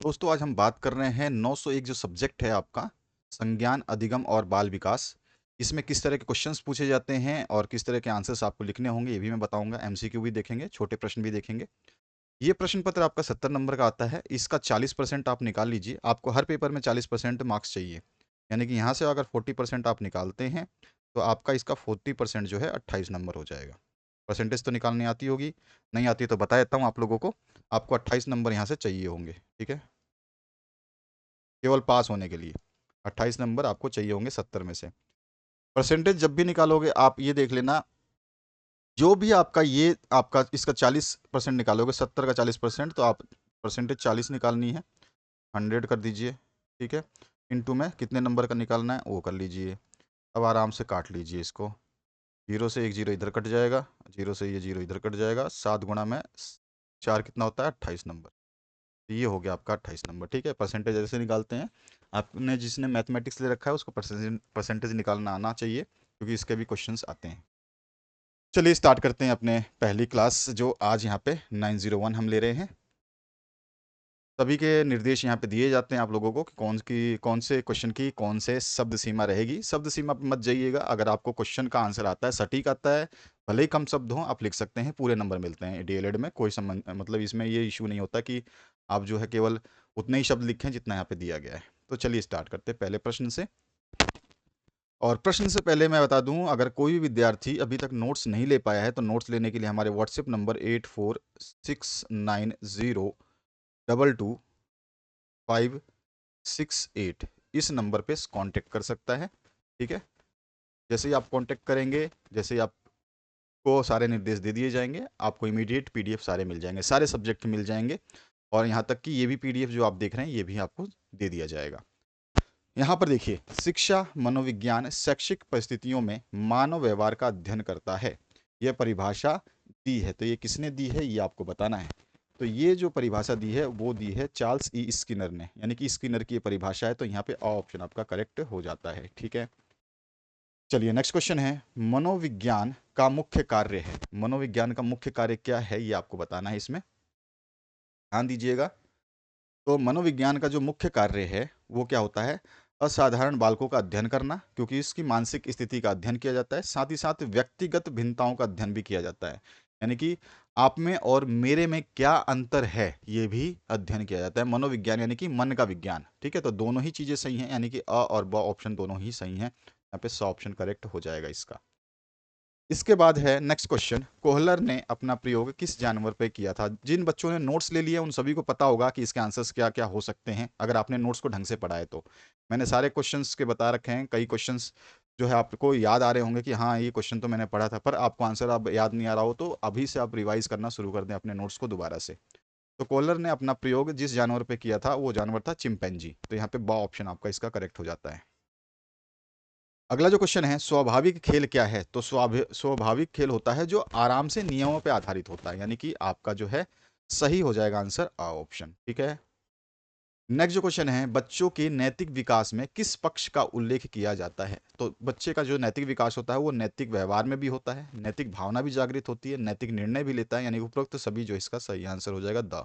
दोस्तों आज हम बात कर रहे हैं 901 जो सब्जेक्ट है आपका संज्ञान अधिगम और बाल विकास। इसमें किस तरह के क्वेश्चंस पूछे जाते हैं और किस तरह के आंसर्स आपको लिखने होंगे ये भी मैं बताऊंगा। एमसीक्यू भी देखेंगे, छोटे प्रश्न भी देखेंगे। ये प्रश्न पत्र आपका 70 नंबर का आता है। इसका 40% आप निकाल लीजिए। आपको हर पेपर में 40% मार्क्स चाहिए, यानी कि यहाँ से अगर 40% आप निकालते हैं तो आपका इसका 40% जो है 28 नंबर हो जाएगा। परसेंटेज तो निकालनी आती होगी, नहीं आती तो बता देता हूँ आप लोगों को। आपको 28 नंबर यहाँ से चाहिए होंगे, ठीक है, केवल पास होने के लिए 28 नंबर आपको चाहिए होंगे 70 में से। परसेंटेज जब भी निकालोगे आप ये देख लेना, जो भी आपका ये आपका इसका 40% निकालोगे, 70 का 40%, तो आप परसेंटेज 40 निकालनी है, 100 कर दीजिए, ठीक है। इनटू में कितने नंबर का निकालना है वो कर लीजिए। अब आराम से काट लीजिए इसको। जीरो से एक जीरो इधर कट जाएगा, जीरो से ये जीरो इधर कट जाएगा। 7 गुणा में 4 कितना होता है? 28 नंबर। तो ये हो गया आपका 28 नंबर, ठीक है। परसेंटेज ऐसे निकालते हैं। आपने जिसने मैथमेटिक्स ले रखा है उसको परसेंटेज परसेंटेज निकालना आना चाहिए, क्योंकि इसके भी क्वेश्चंस आते हैं। चलिए स्टार्ट करते हैं अपने पहली क्लास, जो आज यहाँ पे 901 हम ले रहे हैं। सभी के निर्देश यहाँ पे दिए जाते हैं आप लोगों को कि कौन से क्वेश्चन की कौन से शब्द सीमा रहेगी। शब्द सीमा पे मत जाइएगा। अगर आपको क्वेश्चन का आंसर आता है, सटीक आता है, भले ही कम शब्द हों, आप लिख सकते हैं, पूरे नंबर मिलते हैं डीएलएड में। कोई संबंध मतलब इसमें ये इशू नहीं होता कि आप जो है केवल उतने ही शब्द लिखें जितना यहाँ पे दिया गया है। तो चलिए स्टार्ट करते हैं पहले प्रश्न से। और प्रश्न से पहले मैं बता दूं, अगर कोई भी विद्यार्थी अभी तक नोट्स नहीं ले पाया है तो नोट्स लेने के लिए हमारे व्हाट्सएप नंबर 8469022258 इस नंबर पे कांटेक्ट कर सकता है, ठीक है। जैसे ही आप कांटेक्ट करेंगे, जैसे ही आपको सारे निर्देश दे दिए जाएंगे, आपको इमीडिएट पीडीएफ सारे मिल जाएंगे, सारे सब्जेक्ट के मिल जाएंगे। और यहाँ तक कि ये भी पीडीएफ जो आप देख रहे हैं ये भी आपको दे दिया जाएगा। यहाँ पर देखिए, शिक्षा मनोविज्ञान शैक्षिक परिस्थितियों में मानव व्यवहार का अध्ययन करता है। यह परिभाषा दी है, तो ये किसने दी है ये आपको बताना है। तो ये जो परिभाषा दी है वो दी है चार्ल्स ई स्किनर ने, यानी कि स्किनर की ये परिभाषा है। तो यहाँ पे ऑप्शन आपका करेक्ट हो जाता है, ठीक है। चलिए नेक्स्ट क्वेश्चन है, मनोविज्ञान का मुख्य कार्य है। मनोविज्ञान का मुख्य कार्य क्या है ये आपको बताना है। इसमें ध्यान दीजिएगा। तो मनोविज्ञान का जो मुख्य कार्य है वो क्या होता है? असाधारण बालकों का अध्ययन करना, क्योंकि इसकी मानसिक स्थिति का अध्ययन किया जाता है। साथ ही साथ व्यक्तिगत भिन्नताओं का अध्ययन भी किया जाता है, यानी कि आप में और मेरे में क्या अंतर है ये भी अध्ययन किया जाता है। मनोविज्ञान यानी कि मन का विज्ञान, ठीक है। तो दोनों ही चीजें सही हैं, यानी कि अ और ब ऑप्शन दोनों ही सही हैं। यहाँ पे 100 ऑप्शन करेक्ट हो जाएगा इसका। इसके बाद है नेक्स्ट क्वेश्चन, कोहलर ने अपना प्रयोग किस जानवर पे किया था? जिन बच्चों ने नोट्स ले लिए उन सभी को पता होगा कि इसके आंसर्स क्या क्या हो सकते हैं, अगर आपने नोट्स को ढंग से पढ़ा है तो। मैंने सारे क्वेश्चंस के बता रखे हैं। कई क्वेश्चंस जो है आपको याद आ रहे होंगे कि हाँ ये क्वेश्चन तो मैंने पढ़ा था, पर आपको आंसर अब याद नहीं आ रहा हो तो अभी से आप रिवाइज करना शुरू कर दें अपने नोट्स को दोबारा से। तो कोहलर ने अपना प्रयोग जिस जानवर पे किया था वो जानवर था चिंपैंजी। तो यहाँ पे ब ऑप्शन आपका इसका करेक्ट हो जाता है। अगला जो क्वेश्चन है, स्वाभाविक खेल क्या है? तो स्वाभाविक खेल होता है जो आराम से नियमों पे आधारित होता है, यानी कि आपका जो है सही हो जाएगा आंसर आ ऑप्शन, ठीक है। नेक्स्ट जो क्वेश्चन है, बच्चों के नैतिक विकास में किस पक्ष का उल्लेख किया जाता है? तो बच्चे का जो नैतिक विकास होता है वो नैतिक व्यवहार में भी होता है, नैतिक भावना भी जागृत होती है, नैतिक निर्णय भी लेता है, यानी उपरोक्त सभी जो इसका सही आंसर हो जाएगा द।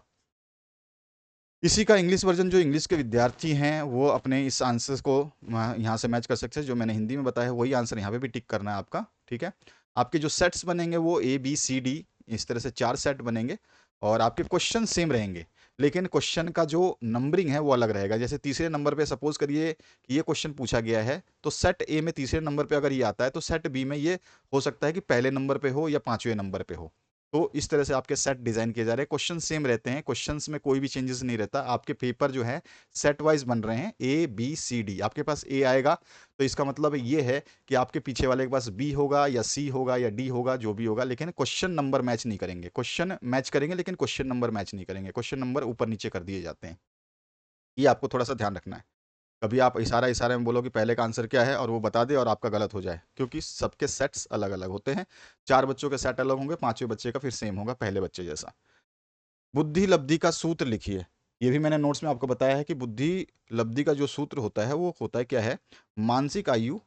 इसी का इंग्लिश वर्जन जो इंग्लिश के विद्यार्थी हैं वो अपने इस आंसर को यहाँ से मैच कर सकते हैं। जो मैंने हिंदी में बताया वही आंसर यहाँ पे भी टिक करना है आपका, ठीक है। आपके जो सेट्स बनेंगे वो ए बी सी डी, इस तरह से 4 सेट बनेंगे और आपके क्वेश्चन सेम रहेंगे, लेकिन क्वेश्चन का जो नंबरिंग है वो अलग रहेगा। जैसे तीसरे नंबर पे सपोज करिए कि ये क्वेश्चन पूछा गया है, तो सेट ए में तीसरे नंबर पे अगर ये आता है तो सेट बी में ये हो सकता है कि पहले नंबर पे हो या 5वें नंबर पे हो। तो इस तरह से आपके सेट डिजाइन किए जा रहे हैं। क्वेश्चन सेम रहते हैं, क्वेश्चंस में कोई भी चेंजेस नहीं रहता। आपके पेपर जो है सेट वाइज बन रहे हैं, ए बी सी डी। आपके पास ए आएगा तो इसका मतलब ये है कि आपके पीछे वाले के पास बी होगा या सी होगा या डी होगा, जो भी होगा, लेकिन क्वेश्चन नंबर मैच नहीं करेंगे। क्वेश्चन मैच करेंगे लेकिन क्वेश्चन नंबर मैच नहीं करेंगे। क्वेश्चन नंबर ऊपर नीचे कर दिए जाते हैं। ये आपको थोड़ा सा ध्यान रखना है। कभी आप इशारा इशारे में बोलो कि पहले का आंसर क्या है और वो बता दे और आपका गलत हो जाए, क्योंकि सबके सेट्स अलग अलग होते हैं। 4 बच्चों के सेट अलग होंगे, 5वें बच्चे का फिर सेम होगा पहले बच्चे जैसा। बुद्धि लब्धि का सूत्र लिखिए। ये भी मैंने नोट्स में आपको बताया है कि बुद्धि लब्धि का जो सूत्र होता है वो होता है क्या है? मानसिक आयु,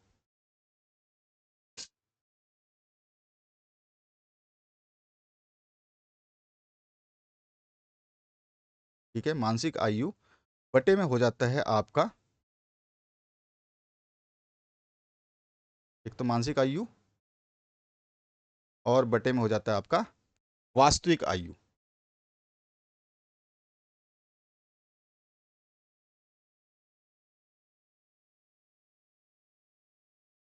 ठीक है, मानसिक आयु बटे में हो जाता है आपका, एक तो मानसिक आयु और बटे में हो जाता है आपका वास्तविक आयु।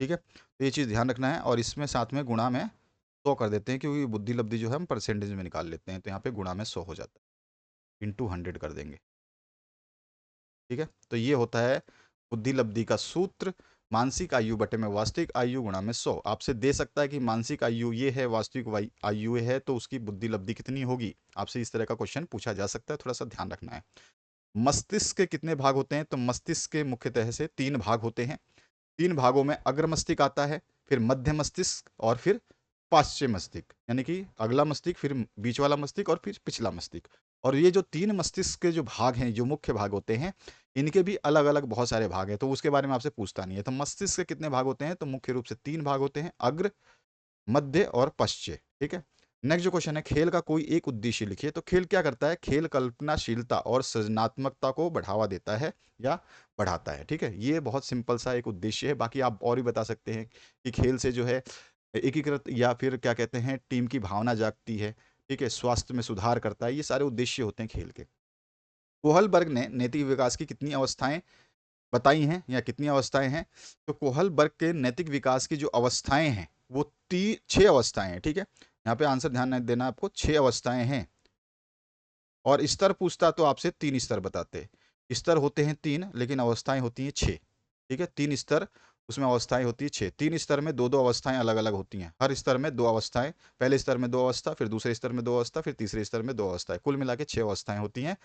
ठीक है, तो ये चीज़ ध्यान रखना है, और इसमें साथ में गुणा में 100 कर देते हैं, क्योंकि बुद्धि लब्धि जो है हम परसेंटेज में निकाल लेते हैं, तो यहाँ पे गुणा में 100 हो जाता है, इंटू 100 कर देंगे। ठीक है, तो ये होता है बुद्धि लब्धि का सूत्र, मानसिक आयु बटे में वास्तविक आयु गुणा में 100। आपसे दे सकता है कि मानसिक आयु ये है, वास्तविक आयु ये है, तो उसकी बुद्धि लब्धि कितनी होगी, आपसे इस तरह का क्वेश्चन पूछा जा सकता है, थोड़ा सा ध्यान रखना है। मस्तिष्क के कितने भाग होते हैं, तो मस्तिष्क के मुख्यतः से 3 भाग होते हैं। 3 भागों में अग्र मस्तिष्क आता है, फिर मध्य मस्तिष्क और फिर पार्श्व मस्तिष्क, यानी कि अगला मस्तिष्क, फिर बीच वाला मस्तिष्क और फिर पिछला मस्तिष्क। और ये जो 3 मस्तिष्क के जो भाग हैं, जो मुख्य भाग होते हैं, इनके भी अलग अलग बहुत सारे भाग हैं, तो उसके बारे में आपसे पूछता नहीं है। तो मस्तिष्क के कितने भाग होते हैं, तो मुख्य रूप से 3 भाग होते हैं, अग्र, मध्य और पश्चिम। ठीक है, नेक्स्ट जो क्वेश्चन है, खेल का कोई एक उद्देश्य लिखिए। तो खेल क्या करता है, खेल कल्पनाशीलता और सृजनात्मकता को बढ़ावा देता है या बढ़ाता है। ठीक है, ये बहुत सिंपल सा एक उद्देश्य है, बाकी आप और भी बता सकते हैं कि खेल से जो है एकीकृत या फिर क्या कहते हैं टीम की भावना जागती है। ठीक है, स्वास्थ्य में सुधार करता है, ये सारे उद्देश्य होते हैं खेल के। कोहलबर्ग ने नैतिक विकास की कितनी अवस्थाएं बताई हैं या कितनी अवस्थाएं हैं, तो कोहलबर्ग के नैतिक विकास की जो अवस्थाएं हैं वो 6 अवस्थाएं हैं। ठीक है, यहाँ पे आंसर ध्यान देना, आपको 6 अवस्थाएं हैं। और स्तर पूछता तो आपसे 3 स्तर बताते, स्तर होते हैं 3 लेकिन अवस्थाएं होती हैं 6। ठीक है, 3 स्तर, उसमें अवस्थाएं होती है 6, 3 स्तर में 2-2 अवस्थाएं अलग अलग होती हैं, हर स्तर में 2 अवस्थाएं, पहले स्तर में 2 अवस्था, फिर दूसरे स्तर में 2 अवस्था, फिर तीसरे स्तर में 2 अवस्थाएं, कुल मिला के 6 अवस्थाएं होती हैं।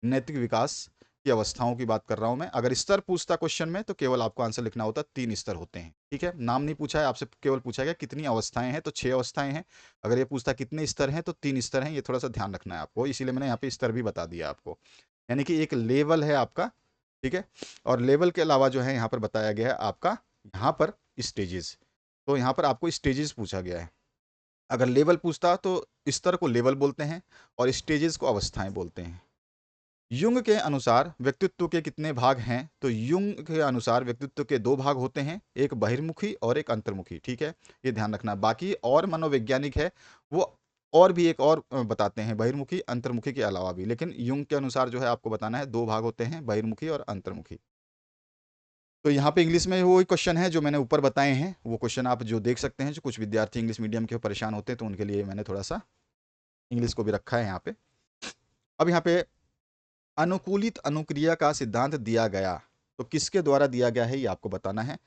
नैतिक विकास की अवस्थाओं की बात कर रहा हूं मैं। अगर स्तर पूछता क्वेश्चन में तो केवल आपको आंसर लिखना होता, 3 स्तर होते हैं। ठीक है, नाम नहीं पूछा है आपसे, केवल पूछा गया कितनी अवस्थाएं हैं, तो 6 अवस्थाएं हैं। अगर ये पूछता कितने स्तर हैं, तो 3 स्तर हैं, ये थोड़ा सा ध्यान रखना है आपको, इसीलिए मैंने यहाँ पे स्तर भी बता दिया आपको, यानी कि एक लेवल है आपका। ठीक है, और लेवल के अलावा जो है यहाँ पर बताया गया है आपका, यहाँ पर स्टेजेस, तो यहाँ पर आपको स्टेजेस पूछा गया है। अगर लेवल पूछता तो स्तर को लेवल बोलते हैं और स्टेजेस को अवस्थाएं बोलते हैं। युंग के अनुसार व्यक्तित्व के कितने भाग हैं, तो युंग के अनुसार व्यक्तित्व के 2 भाग होते हैं, एक बहिर्मुखी और एक अंतर्मुखी। ठीक है, ये ध्यान रखना। बाकी और मनोवैज्ञानिक है वो और भी एक और बताते हैं, बहिर्मुखी अंतर्मुखी के अलावा भी, लेकिन युंग के अनुसार जो है आपको बताना है 2 भाग होते हैं, बहिर्मुखी और अंतर्मुखी। तो यहाँ पे इंग्लिश में वो क्वेश्चन है जो मैंने ऊपर बताए हैं, वो क्वेश्चन आप जो देख सकते हैं, जो कुछ विद्यार्थी इंग्लिश मीडियम के परेशान होते हैं तो उनके लिए मैंने थोड़ा सा इंग्लिश को भी रखा है यहाँ पे। अब यहाँ पे अनुकूलित अनुक्रिया का सिद्धांत दिया गया, तो किसके द्वारा दिया गया है ये आपको बताना है।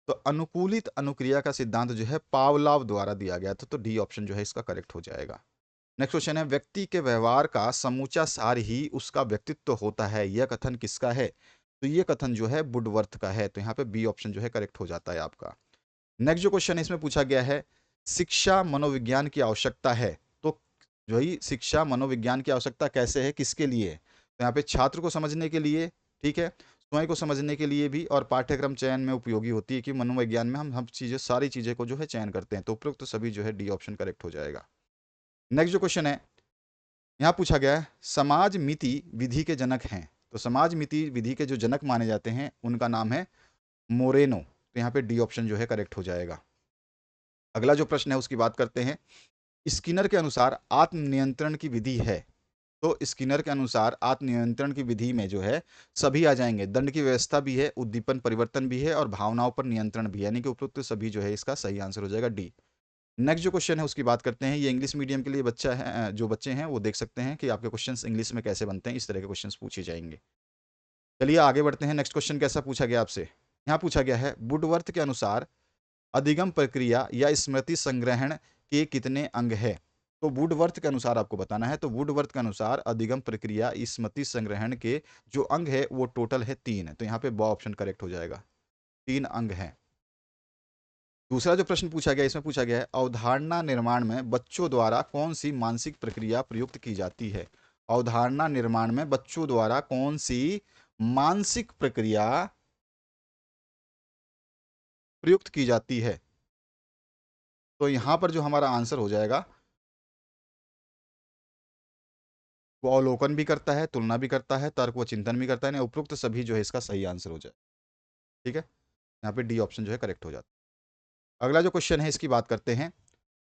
तो अनुकूलित अनुक्रिया का सिद्धांत जो है पावलाव द्वारा दिया गया था, तो डी ऑप्शन जो है इसका करेक्ट हो जाएगा। नेक्स्ट क्वेश्चन है, व्यक्ति के व्यवहार का समूचा सार ही उसका व्यक्तित्व होता है, यह कथन किसका है, तो ये कथन जो है वुडवर्थ का है, तो यहाँ पे बी ऑप्शन जो है करेक्ट हो जाता है आपका। नेक्स्ट जो क्वेश्चन इसमें पूछा गया है, शिक्षा मनोविज्ञान की आवश्यकता है, तो जो ही शिक्षा मनोविज्ञान की आवश्यकता कैसे है, किसके लिए है, तो यहाँ पे छात्र को समझने के लिए, ठीक है, स्वयं को समझने के लिए भी, और पाठ्यक्रम चयन में उपयोगी होती है, कि मनोविज्ञान में हम चीज़ें सारी चीज़ें को जो है चयन करते हैं, तो उपयुक्त तो सभी जो है डी ऑप्शन करेक्ट हो जाएगा। नेक्स्ट जो क्वेश्चन है यहाँ पूछा गया है, समाज मिति विधि के जनक हैं, तो समाज मिति विधि के जो जनक माने जाते हैं उनका नाम है मोरेनो, तो यहाँ पे डी ऑप्शन जो है करेक्ट हो जाएगा। अगला जो प्रश्न है उसकी बात करते हैं, स्किनर के अनुसार आत्मनियंत्रण की विधि है, तो स्किनर के अनुसार आत्मनियंत्रण की विधि में जो है सभी आ जाएंगे, दंड की व्यवस्था भी है, उद्दीपन परिवर्तन भी है और भावनाओं पर नियंत्रण भी है, यानी कि उपयुक्त सभी जो है इसका सही आंसर हो जाएगा डी। नेक्स्ट जो क्वेश्चन है उसकी बात करते हैं, ये इंग्लिश मीडियम के लिए बच्चा है, जो बच्चे हैं वो देख सकते हैं कि आपके क्वेश्चंस इंग्लिश में कैसे बनते हैं, इस तरह के क्वेश्चंस पूछे जाएंगे। चलिए आगे बढ़ते हैं, नेक्स्ट क्वेश्चन कैसा पूछा गया आपसे, यहाँ पूछा गया है, वुडवर्थ के अनुसार अधिगम प्रक्रिया या स्मृति संग्रहण के कितने अंग है, तो वुडवर्थ के अनुसार आपको बताना है, तो वुडवर्थ के अनुसार अधिगम प्रक्रिया स्मृति संग्रहण के जो अंग है वो टोटल है 3, तो यहाँ पे ब ऑप्शन करेक्ट हो जाएगा, 3 अंग है। दूसरा जो प्रश्न पूछा गया इसमें पूछा गया है, अवधारणा निर्माण में बच्चों द्वारा कौन सी मानसिक प्रक्रिया प्रयुक्त की जाती है, अवधारणा निर्माण में बच्चों द्वारा कौन सी मानसिक प्रक्रिया प्रयुक्त की जाती है, तो यहां पर जो हमारा आंसर हो जाएगा वो अवलोकन भी करता है, तुलना भी करता है, तर्क व चिंतन भी करता है। उपरोक्त सभी जो है इसका सही आंसर हो जाए। ठीक है, यहाँ पे डी ऑप्शन जो है करेक्ट हो जाता है। अगला जो क्वेश्चन है इसकी बात करते हैं।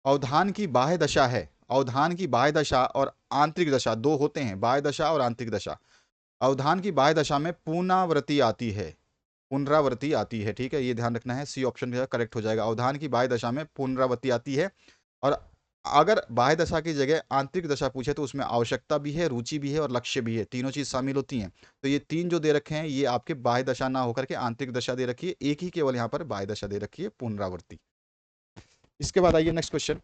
अवधान की बाह्य दशा है, अवधान की बाह्य दशा और आंतरिक दशा दो होते हैं, बाह्य दशा और आंतरिक दशा। अवधान की बाह्य दशा में पुनरावृत्ति आती है, पुनरावृत्ति आती है। ठीक है, ये ध्यान रखना है, सी ऑप्शन जो है करेक्ट हो जाएगा। अवधान की बाह्य दशा में पुनरावृत्ति आती है। और अगर बाह्य दशा की जगह आंतरिक दशा पूछे तो उसमें आवश्यकता भी है, रुचि भी है और लक्ष्य भी है, तीनों चीज शामिल होती हैं। तो ये तीन जो दे रखे हैं ये आपके बाह्य दशा ना होकर के आंतरिक दशा दे रखी है, एक ही केवल यहाँ पर बाह्य दशा दे रखी है, पुनरावृत्ति। इसके बाद आइए नेक्स्ट क्वेश्चन।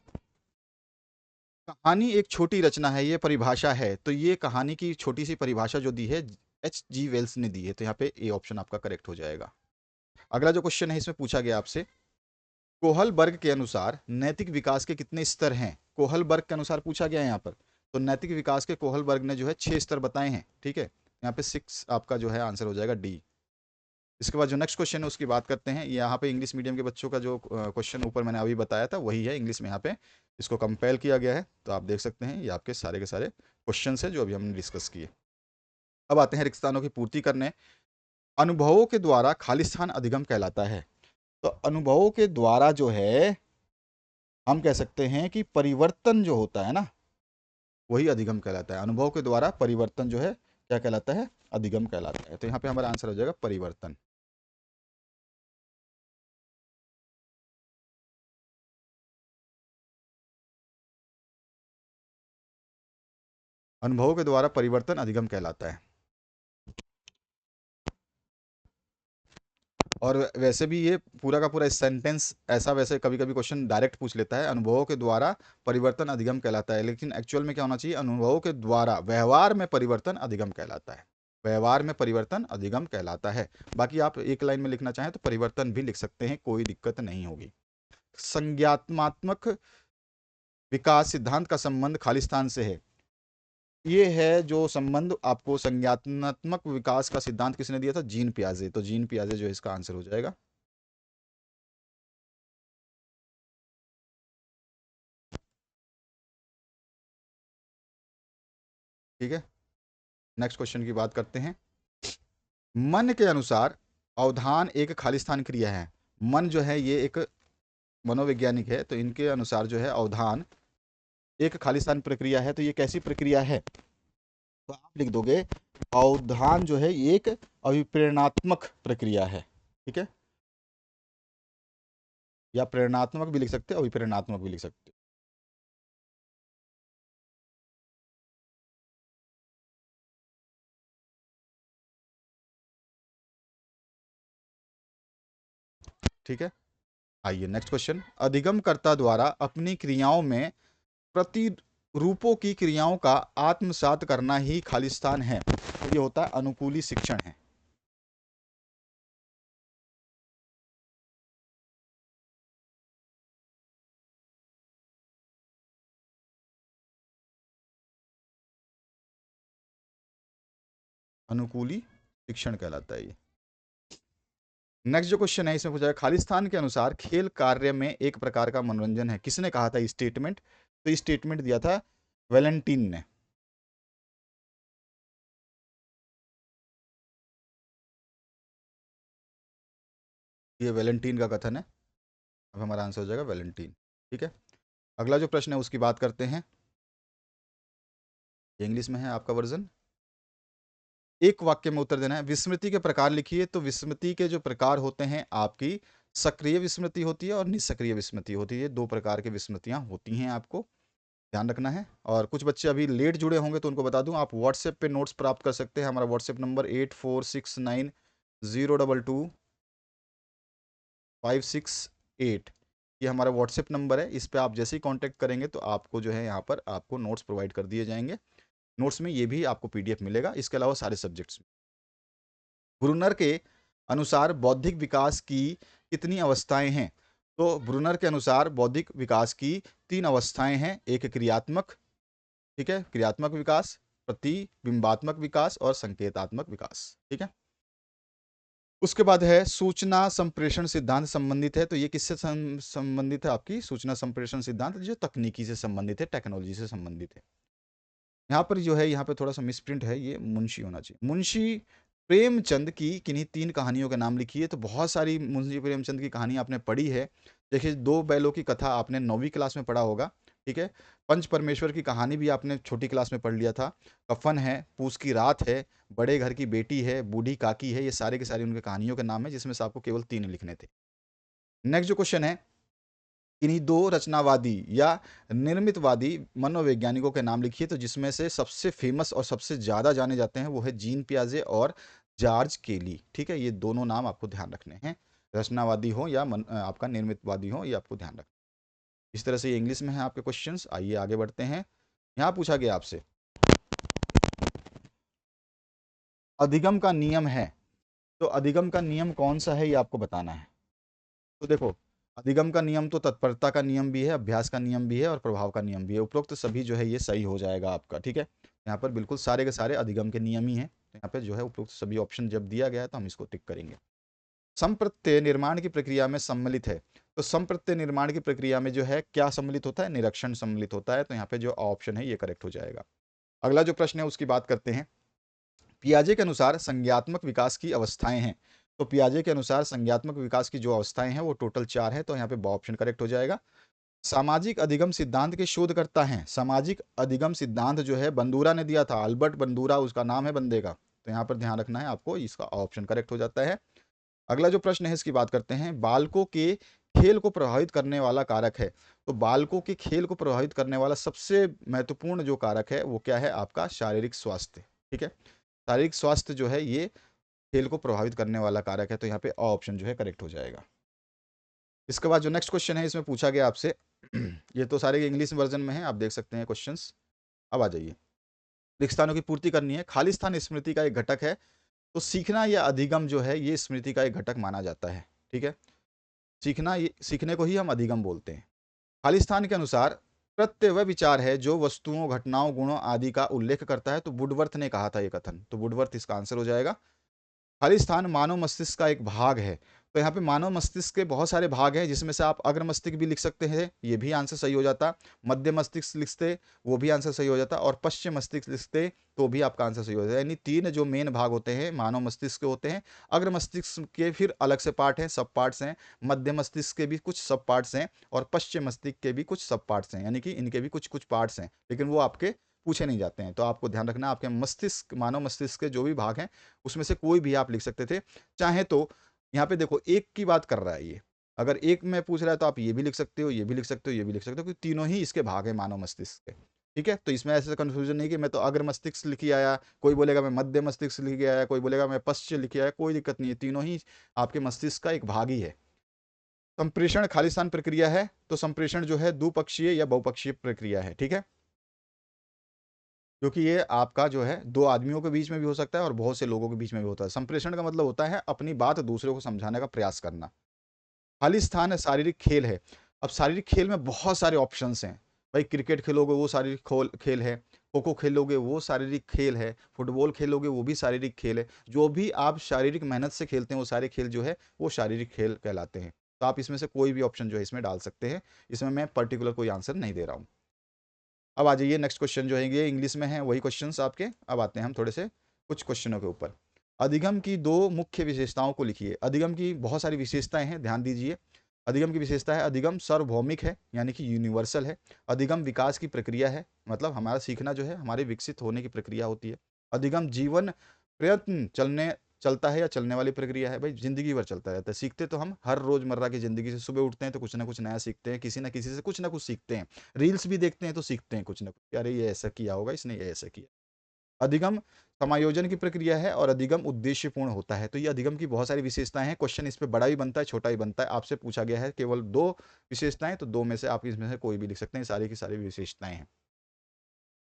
कहानी एक छोटी रचना है, ये परिभाषा है, तो ये कहानी की छोटी सी परिभाषा जो दी है H.G. वेल्स ने दी है, तो यहाँ पे ए ऑप्शन आपका करेक्ट हो जाएगा। अगला जो क्वेश्चन है इसमें पूछा गया आपसे, कोहलबर्ग के अनुसार नैतिक विकास के कितने स्तर हैं? कोहलबर्ग के अनुसार पूछा गया है यहाँ पर। तो नैतिक विकास के कोहलबर्ग ने जो है 6 स्तर बताए हैं। ठीक है, यहाँ पे 6 आपका जो है आंसर हो जाएगा डी। इसके बाद जो नेक्स्ट क्वेश्चन है उसकी बात करते हैं। यहाँ पे इंग्लिश मीडियम के बच्चों का जो क्वेश्चन ऊपर मैंने अभी बताया था वही है, इंग्लिश में यहाँ पे इसको कंपेल किया गया है। तो आप देख सकते हैं ये आपके सारे के सारे क्वेश्चन है जो अभी हमने डिस्कस किए। अब आते हैं रिक्त स्थानों की पूर्ति करने। अनुभवों के द्वारा खाली स्थान अधिगम कहलाता है। तो अनुभवों के द्वारा जो है हम कह सकते हैं कि परिवर्तन जो होता है ना वही अधिगम कहलाता है। अनुभव के द्वारा परिवर्तन जो है क्या कहलाता है? अधिगम कहलाता है। तो यहाँ पे हमारा आंसर हो जाएगा परिवर्तन। अनुभव के द्वारा परिवर्तन अधिगम कहलाता है। और वैसे भी ये पूरा का पूरा सेंटेंस ऐसा वैसे कभी कभी क्वेश्चन डायरेक्ट पूछ लेता है, अनुभवों के द्वारा परिवर्तन अधिगम कहलाता है, लेकिन एक्चुअल में क्या होना चाहिए? अनुभवों के द्वारा व्यवहार में परिवर्तन अधिगम कहलाता है। व्यवहार में परिवर्तन अधिगम कहलाता है। बाकी आप एक लाइन में लिखना चाहें तो परिवर्तन भी लिख सकते हैं, कोई दिक्कत नहीं होगी। संज्ञानात्मक विकास सिद्धांत का संबंध खालिस्तान से है। ये है जो संबंध आपको संज्ञानात्मक विकास का सिद्धांत किसने दिया था? जीन पियाजे। तो जीन पियाजे जो है इसका आंसर हो जाएगा। ठीक है, नेक्स्ट क्वेश्चन की बात करते हैं। मन के अनुसार अवधान एक खालिस्तान क्रिया है। मन जो है ये एक मनोवैज्ञानिक है, तो इनके अनुसार जो है अवधान एक खालिस्तान प्रक्रिया है। तो ये कैसी प्रक्रिया है? तो आप लिख दोगे अवधान जो है एक अभिप्रेरणात्मक प्रक्रिया है। ठीक है, या प्रेरणात्मक भी लिख सकते हो, अभिप्रेरणात्मक भी लिख सकते हो। ठीक है, आइए नेक्स्ट क्वेश्चन। अधिगमकर्ता द्वारा अपनी क्रियाओं में प्रतिरूपों की क्रियाओं का आत्मसात करना ही खालिस्तान है। तो ये होता है अनुकूली शिक्षण है। अनुकूली शिक्षण कहलाता है ये। नेक्स्ट जो क्वेश्चन है इसमें पूछा है, खालिस्तान के अनुसार खेल कार्य में एक प्रकार का मनोरंजन है। किसने कहा था स्टेटमेंट? तो ये स्टेटमेंट दिया था वैलेंटीन ने। ये वैलेंटीन का कथन है। अब हमारा आंसर हो जाएगा वैलेंटीन। ठीक है, अगला जो प्रश्न है उसकी बात करते हैं। इंग्लिश में है आपका वर्जन। एक वाक्य में उत्तर देना है। विस्मृति के प्रकार लिखिए। तो विस्मृति के जो प्रकार होते हैं आपकी सक्रिय विस्मृति होती है और निष्क्रिय विस्मृति होती है। दो प्रकार की विस्मृतियां होती हैं, आपको ध्यान रखना है। और कुछ बच्चे अभी लेट जुड़े होंगे तो उनको बता दूं, आप व्हाट्सएप पे नोट्स प्राप्त कर सकते हैं। हमारा व्हाट्सएप नंबर 8469022568, ये हमारा व्हाट्सएप नंबर है। इस पे आप जैसे ही कांटेक्ट करेंगे तो आपको जो है यहाँ पर आपको नोट्स प्रोवाइड कर दिए जाएंगे। नोट्स में ये भी आपको पीडीएफ मिलेगा, इसके अलावा सारे सब्जेक्ट्स में। ब्रूनर के अनुसार बौद्धिक विकास की कितनी अवस्थाएं हैं? तो ब्रूनर के अनुसार बौद्धिक विकास की 3 अवस्थाएं हैं। एक क्रियात्मक, ठीक है, क्रियात्मक विकास, प्रतिबिंबात्मक विकास और संकेतात्मक विकास। ठीक है, उसके बाद है सूचना संप्रेषण सिद्धांत संबंधित है। तो ये किससे संबंधित है? आपकी सूचना संप्रेषण सिद्धांत जो तकनीकी से संबंधित है, टेक्नोलॉजी से संबंधित है। यहाँ पर जो है, यहाँ पे थोड़ा सा मिसप्रिंट है, ये मुंशी होना चाहिए। मुंशी प्रेमचंद की किन्हीं 3 कहानियों के नाम लिखिए। तो बहुत सारी मुंशी प्रेमचंद की कहानी आपने पढ़ी है। देखिए, 2 बैलों की कथा आपने 9वीं क्लास में पढ़ा होगा, ठीक है। पंच परमेश्वर की कहानी भी आपने छोटी क्लास में पढ़ लिया था। कफन है, पूस की रात है, बड़े घर की बेटी है, बूढ़ी काकी है, ये सारे के सारे उनके कहानियों के नाम है, जिसमें से आपको केवल 3 लिखने थे। नेक्स्ट जो क्वेश्चन है, इन्हीं 2 रचनावादी या निर्मितवादी मनोवैज्ञानिकों के नाम लिखिए। तो जिसमें से सबसे फेमस और सबसे ज़्यादा जाने जाते हैं वो है जीन पियाजे और जॉर्ज केली, ठीक है। ये दोनों नाम आपको ध्यान रखने हैं, रचनावादी हो या आपका निर्मितवादी हो, ये आपको ध्यान रखना। इस तरह से ये इंग्लिश में है आपके क्वेश्चंस। आइए आगे बढ़ते हैं। यहाँ पूछा गया आपसे, अधिगम का नियम है, तो अधिगम का नियम कौन सा है ये आपको बताना है। तो देखो, अधिगम का नियम तो तत्परता का नियम भी है, अभ्यास का नियम भी है और प्रभाव का नियम भी है। उपरोक्त तो सभी जो है ये सही हो जाएगा आपका, ठीक है। यहाँ पर बिल्कुल सारे के सारे अधिगम के नियम ही हैं। तो यहाँ पे जो है उपरोक्त सभी ऑप्शन जब दिया गया है तो हम इसको टिक करेंगे। संप्रत्यय निर्माण की प्रक्रिया में सम्मिलित है। तो संप्रत्यय निर्माण की प्रक्रिया में जो है क्या सम्मिलित होता है, निरीक्षण सम्मिलित होता है। तो यहाँ पे जो ऑप्शन है ये करेक्ट हो जाएगा। अगला जो प्रश्न है उसकी बात करते हैं। पियाजे के अनुसार संज्ञात्मक विकास की अवस्थाएं हैं। तो पियाजे के अनुसार संज्ञात्मक विकास की जो अवस्थाएं हैं वो टोटल 4 है। तो यहाँ पे ऑप्शन करेक्ट हो जाएगा। सामाजिक अधिगम सिद्धांत के शोधकर्ता हैं। सामाजिक अधिगम सिद्धांत जो है बंदूरा ने दिया था, अल्बर्ट बंदूरा उसका नाम है बंदे का। तो यहाँ पर ध्यान रखना है आपको, इसका ऑप्शन करेक्ट हो जाता है। अगला जो प्रश्न है इसकी बात करते हैं। बालकों के खेल को प्रभावित करने वाला कारक है। तो बालकों के खेल को प्रभावित करने वाला सबसे महत्वपूर्ण जो कारक है वो क्या है, आपका शारीरिक स्वास्थ्य, ठीक है। शारीरिक स्वास्थ्य जो है ये खेल को प्रभावित करने वाला कारक है। तो यहाँ पे ऑप्शन जो है करेक्ट हो जाएगा। इसके बाद जो नेक्स्ट क्वेश्चन है इसमें पूछा गया आपसे, ये तो सारे इंग्लिश वर्जन में है, आप देख सकते हैं क्वेश्चंस। अब आ जाइए, रिक्त स्थानों की पूर्ति करनी है। खाली स्थान स्मृति का एक घटक है। तो सीखना या अधिगम जो है ये स्मृति का एक घटक माना जाता है, ठीक है। सीखना, ये सीखने को ही हम अधिगम बोलते हैं। खाली स्थान के अनुसार प्रत्यय वह विचार है जो वस्तुओं, घटनाओं, गुणों आदि का उल्लेख करता है। तो वुडवर्थ ने कहा था ये कथन, तो वुडवर्थ इसका आंसर हो जाएगा। खाली स्थान मानव मस्तिष्क का एक भाग है। तो यहाँ पे मानव मस्तिष्क के बहुत सारे भाग हैं, जिसमें से आप अग्र मस्तिष्क भी लिख सकते हैं, ये भी आंसर सही हो जाता। मध्य मस्तिष्क लिखते, वो भी आंसर सही हो जाता। और पश्चिम मस्तिष्क लिखते तो भी आपका आंसर सही हो जाता। यानी 3 जो मेन भाग होते हैं मानव मस्तिष्क के होते हैं। अग्र मस्तिष्क के फिर अलग से पार्ट हैं, सब पार्ट्स हैं। मध्य मस्तिष्क के भी कुछ सब पार्ट्स हैं और पश्चिम मस्तिष्क के भी कुछ सब पार्ट्स हैं, यानी कि इनके भी कुछ कुछ पार्ट्स हैं, लेकिन वो आपके पूछे नहीं जाते हैं। तो आपको ध्यान रखना, आपके मस्तिष्क, मानव मस्तिष्क के जो भी भाग हैं उसमें से कोई भी आप लिख सकते थे चाहे तो। यहाँ पे देखो, एक की बात कर रहा है ये, अगर एक में पूछ रहा है तो आप ये भी लिख सकते हो, ये भी लिख सकते हो, ये भी लिख सकते हो, क्योंकि तीनों ही इसके भाग है मानव मस्तिष्क के, ठीक है। तो इसमें ऐसे कंफ्यूजन नहीं कि मैं तो अग्र मस्तिष्क लिखी आया, कोई बोलेगा मैं मध्य मस्तिष्क लिख आया, कोई बोलेगा मैं पश्चिम लिखी आया, कोई दिक्कत नहीं है, तीनों ही आपके मस्तिष्क का एक भाग ही है। संप्रेषण खालिस्तान प्रक्रिया है। तो संप्रेषण जो है द्विपक्षीय या बहुपक्षीय प्रक्रिया है, ठीक है। क्योंकि ये आपका जो है 2 आदमियों के बीच में भी हो सकता है और बहुत से लोगों के बीच में भी होता है। संप्रेषण का मतलब होता है अपनी बात दूसरे को समझाने का प्रयास करना। खालिस्तान शारीरिक खेल है। अब शारीरिक खेल में बहुत सारे ऑप्शंस हैं। भाई क्रिकेट खेलोगे वो शारीरिक खेल है, खो-खो खेलोगे वो शारीरिक खेल है, फुटबॉल खेलोगे वो भी शारीरिक खेल है। जो भी आप शारीरिक मेहनत से खेलते हैं वो सारे खेल जो है वो शारीरिक खेल कहलाते हैं। तो आप इसमें से कोई भी ऑप्शन जो है इसमें डाल सकते हैं। इसमें मैं पर्टिकुलर कोई आंसर नहीं दे रहा हूँ। अब आ जाइए, नेक्स्ट क्वेश्चन जो है ये इंग्लिश में है, वही क्वेश्चंस आपके। अब आते हैं हम थोड़े से कुछ क्वेश्चनों के ऊपर। अधिगम की 2 मुख्य विशेषताओं को लिखिए। अधिगम की बहुत सारी विशेषताएं हैं, ध्यान दीजिए। अधिगम की विशेषता है, अधिगम सार्वभौमिक है, यानी कि यूनिवर्सल है। अधिगम विकास की प्रक्रिया है, मतलब हमारा सीखना जो है हमारे विकसित होने की प्रक्रिया होती है। अधिगम जीवन प्रयत्न चलता है या चलने वाली प्रक्रिया है। भाई जिंदगी भर चलता रहता है, सीखते तो हम हर रोजमर्रा की जिंदगी से सुबह उठते हैं तो कुछ ना कुछ नया सीखते हैं, किसी ना किसी से कुछ ना कुछ सीखते हैं। रील्स भी देखते हैं तो सीखते हैं कुछ ना कुछ, अरे ये ऐसा किया होगा इसने, ये ऐसा किया। अधिगम समायोजन की प्रक्रिया है और अधिगम उद्देश्यपूर्ण होता है। तो ये अधिगम की बहुत सारी विशेषताएं हैं। क्वेश्चन इस पे बड़ा भी बनता है, छोटा भी बनता है। आपसे पूछा गया है केवल 2 विशेषताएं, तो 2 में से आप इसमें से कोई भी लिख सकते हैं, सारी की सारी विशेषताएं हैं।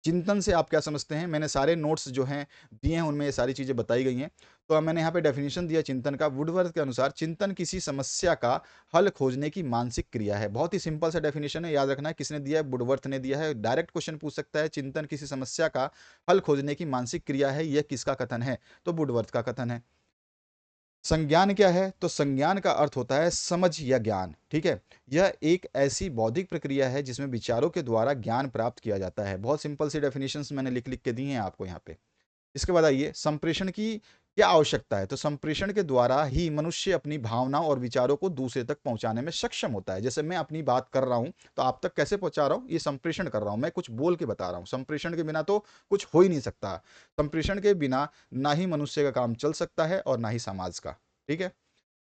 चिंतन से आप क्या समझते हैं? मैंने सारे नोट्स जो हैं दिए हैं उनमें ये सारी चीज़ें बताई गई हैं। तो अब मैंने यहाँ पे डेफिनेशन दिया चिंतन का। वुडवर्थ के अनुसार चिंतन किसी समस्या का हल खोजने की मानसिक क्रिया है। बहुत ही सिंपल सा डेफिनेशन है, याद रखना है। किसने दिया है? वुडवर्थ ने दिया है। डायरेक्ट क्वेश्चन पूछ सकता है, चिंतन किसी समस्या का हल खोजने की मानसिक क्रिया है, यह किसका कथन है? तो वुडवर्थ का कथन है। संज्ञान क्या है? तो संज्ञान का अर्थ होता है समझ या ज्ञान, ठीक है। यह एक ऐसी बौद्धिक प्रक्रिया है जिसमें विचारों के द्वारा ज्ञान प्राप्त किया जाता है। बहुत सिंपल सी डेफिनेशंस मैंने लिख लिख के दी हैं आपको यहाँ पे। इसके बाद आइए, संप्रेषण की क्या आवश्यकता है? तो संप्रेषण के द्वारा ही मनुष्य अपनी भावनाओं और विचारों को दूसरे तक पहुंचाने में सक्षम होता है। जैसे मैं अपनी बात कर रहा हूं तो आप तक कैसे पहुंचा रहा हूं? ये संप्रेषण कर रहा हूं, मैं कुछ बोल के बता रहा हूं। संप्रेषण के बिना तो कुछ हो ही नहीं सकता। संप्रेषण के बिना ना ही मनुष्य का काम चल सकता है और ना ही समाज का, ठीक है।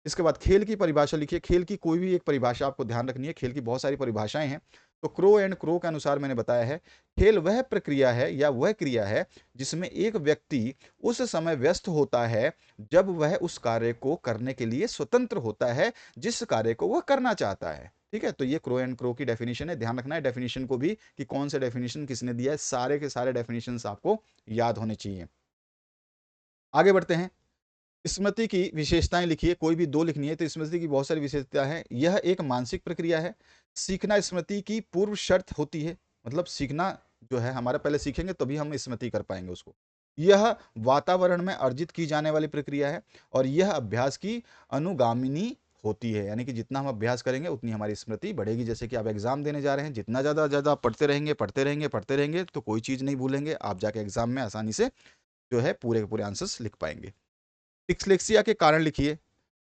इसके बाद खेल की परिभाषा लिखिए। खेल की कोई भी एक परिभाषा आपको ध्यान रखनी है। खेल की बहुत सारी परिभाषाएं हैं। तो क्रो एंड क्रो के अनुसार मैंने बताया है, खेल वह प्रक्रिया है या वह क्रिया है जिसमें एक व्यक्ति उस समय व्यस्त होता है जब वह उस कार्य को करने के लिए स्वतंत्र होता है जिस कार्य को वह करना चाहता है, ठीक है। तो ये क्रो एंड क्रो की डेफिनेशन है। ध्यान रखना है डेफिनेशन को भी कि कौन से डेफिनेशन किसने दिया है। सारे के सारे डेफिनेशन आपको याद होने चाहिए। आगे बढ़ते हैं। स्मृति की विशेषताएं लिखिए। कोई भी दो लिखनी है तो स्मृति की बहुत सारी विशेषताएं हैं। यह एक मानसिक प्रक्रिया है। सीखना स्मृति की पूर्व शर्त होती है। मतलब सीखना जो है हमारा, पहले सीखेंगे तभी हम स्मृति कर पाएंगे उसको। यह वातावरण में अर्जित की जाने वाली प्रक्रिया है और यह अभ्यास की अनुगामिनी होती है। यानी कि जितना हम अभ्यास करेंगे उतनी हमारी स्मृति बढ़ेगी। जैसे कि आप एग्जाम देने जा रहे हैं, जितना ज़्यादा आप पढ़ते रहेंगे तो कोई चीज़ नहीं भूलेंगे। आप जाके एग्जाम में आसानी से जो है पूरे के पूरे आंसर्स लिख पाएंगे। डिस्लेक्सिया के कारण लिखिए।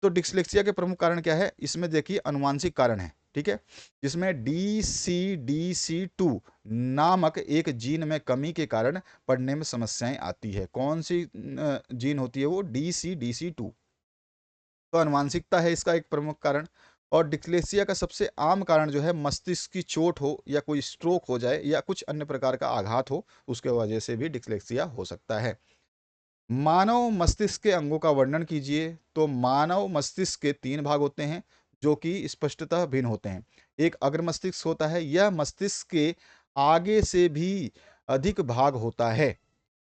तो डिस्लेक्सिया के प्रमुख कारण क्या है? इसमें देखिए अनुवांशिक कारण है, ठीक है। जिसमें DCDC2 नामक एक जीन में कमी के कारण पढ़ने में समस्याएं आती है। कौन सी जीन होती है वो? DCDC2। तो अनुवांशिकता है इसका एक प्रमुख कारण। और डिस्लेक्सिया का सबसे आम कारण जो है मस्तिष्क की चोट हो या कोई स्ट्रोक हो जाए या कुछ अन्य प्रकार का आघात हो, उसके वजह से भी डिस्लेक्सिया हो सकता है। मानव मस्तिष्क के अंगों का वर्णन कीजिए। तो मानव मस्तिष्क के 3 भाग होते हैं जो कि स्पष्टतः भिन्न होते हैं। एक अग्र मस्तिष्क होता है, यह मस्तिष्क के आगे से भी अधिक भाग होता है,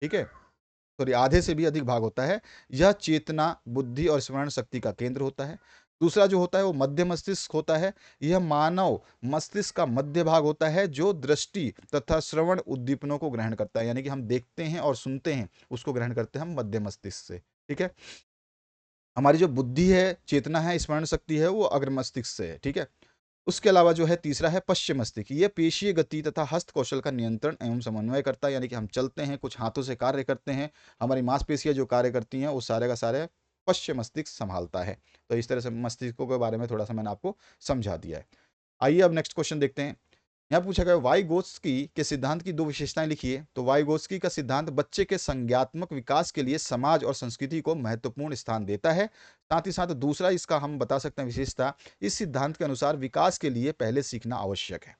ठीक है। सॉरी, आधे से भी अधिक भाग होता है। यह चेतना, बुद्धि और स्मरण शक्ति का केंद्र होता है। दूसरा जो होता है वो मध्य मस्तिष्क होता है। यह मानव मस्तिष्क का मध्य भाग होता है जो दृष्टि तथा श्रवण उद्दीपनों को ग्रहण करता है। यानी कि हम देखते हैं और सुनते हैं, उसको ग्रहण करते हैं हम मध्य मस्तिष्क से, ठीक है। हमारी जो बुद्धि है, चेतना है, स्मरण शक्ति है, वो अग्र मस्तिष्क से है, ठीक है। उसके अलावा जो है तीसरा है पश्चिम मस्तिष्क। ये पेशीय गति तथा हस्त कौशल का नियंत्रण एवं समन्वय करता है। यानी कि हम चलते हैं, कुछ हाथों से कार्य करते हैं, हमारी मांसपेशियां जो कार्य करती हैं वो सारे का सारे पश्चिम मस्तिष्क संभालता है। तो इस तरह से मस्तिष्कों के बारे में थोड़ा सा मैंने आपको समझा दिया है। आइए अब नेक्स्ट क्वेश्चन देखते हैं। यहाँ पूछा गया वाइगोत्स्की के सिद्धांत की 2 विशेषताएं लिखिए। तो वाइगोत्स्की का सिद्धांत बच्चे के संज्ञात्मक विकास के लिए समाज और संस्कृति को महत्वपूर्ण स्थान देता है। साथ ही साथ दूसरा इसका हम बता सकते हैं विशेषता, इस सिद्धांत के अनुसार विकास के लिए पहले सीखना आवश्यक है।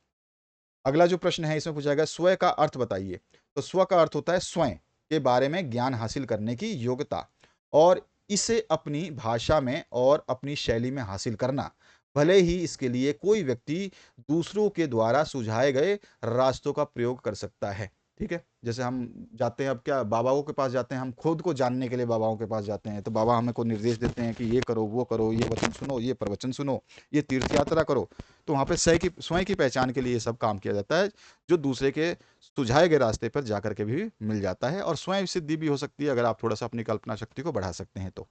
अगला जो प्रश्न है इसमें पूछा गया स्व का अर्थ बताइए। तो स्व का अर्थ होता है स्वयं के बारे में ज्ञान हासिल करने की योग्यता और इसे अपनी भाषा में और अपनी शैली में हासिल करना, भले ही इसके लिए कोई व्यक्ति दूसरों के द्वारा सुझाए गए रास्तों का प्रयोग कर सकता है, ठीक है। जैसे हम जाते हैं, अब क्या बाबाओं के पास जाते हैं, हम खुद को जानने के लिए बाबाओं के पास जाते हैं तो बाबा हमें को निर्देश देते हैं कि ये करो, वो करो, ये वचन सुनो, ये प्रवचन सुनो, ये तीर्थ यात्रा करो। तो वहाँ पे स्वयं की पहचान के लिए ये सब काम किया जाता है, जो दूसरे के सुझाए गए रास्ते पर जाकर के भी मिल जाता है। और स्वयं सिद्धि भी हो सकती है अगर आप थोड़ा सा अपनी कल्पना शक्ति को बढ़ा सकते हैं तो।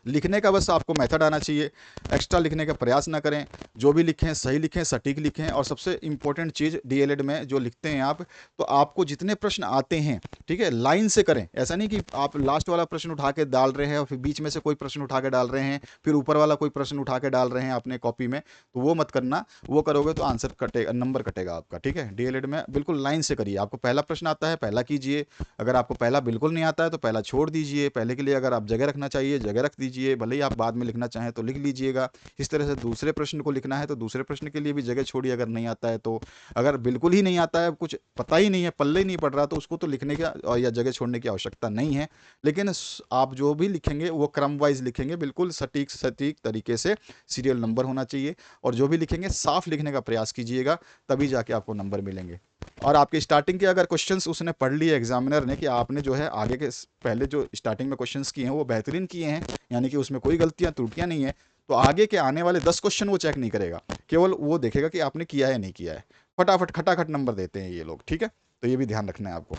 लिखने का बस आपको मेथड आना चाहिए, एक्स्ट्रा लिखने का प्रयास ना करें। जो भी लिखें सही लिखें, सटीक लिखें। और सबसे इंपॉर्टेंट चीज़ डीएलएड में जो लिखते हैं आप, तो आपको जितने प्रश्न आते हैं, ठीक है, लाइन से करें। ऐसा नहीं कि आप लास्ट वाला प्रश्न उठा के डाल रहे हैं और फिर बीच में से कोई प्रश्न उठा के डाल रहे हैं, फिर ऊपर वाला कोई प्रश्न उठा के डाल रहे हैं अपने कॉपी में, तो वो मत करना। वो करोगे तो आंसर कटेगा, नंबर कटेगा आपका, ठीक है। डीएलएड में बिल्कुल लाइन से करिए। आपको पहला प्रश्न आता है पहला कीजिए, अगर आपको पहला बिल्कुल नहीं आता है तो पहला छोड़ दीजिए। पहले के लिए अगर आप जगह रखना चाहिए जगह रख दीजिए, भले ही आप बाद में लिखना चाहें तो लिख लीजिएगा। इस तरह से दूसरे प्रश्न को लिखना है तो दूसरे प्रश्न के लिए भी जगह छोड़िए अगर नहीं आता है तो। अगर बिल्कुल ही नहीं आता है, कुछ पता ही नहीं है, पल्ले ही नहीं पड़ रहा, तो उसको तो लिखने का या जगह छोड़ने की आवश्यकता नहीं है। लेकिन आप जो भी लिखेंगे वो क्रम वाइज लिखेंगे, बिल्कुल सटीक सटीक तरीके से, सीरियल नंबर होना चाहिए। और जो भी लिखेंगे साफ लिखने का प्रयास कीजिएगा, तभी जाके आपको नंबर मिलेंगे। और आपके स्टार्टिंग के अगर क्वेश्चंस उसने पढ़ लिए एग्जामिनर ने कि आपने जो है आगे के पहले जो स्टार्टिंग में क्वेश्चंस किए हैं वो बेहतरीन किए हैं, यानी कि उसमें कोई गलतियां त्रुटियां नहीं है, तो आगे के आने वाले 10 क्वेश्चन वो चेक नहीं करेगा, केवल वो देखेगा कि आपने किया है नहीं किया है। फटाफट खटाखट नंबर देते हैं ये लोग, ठीक है। तो ये भी ध्यान रखना है आपको।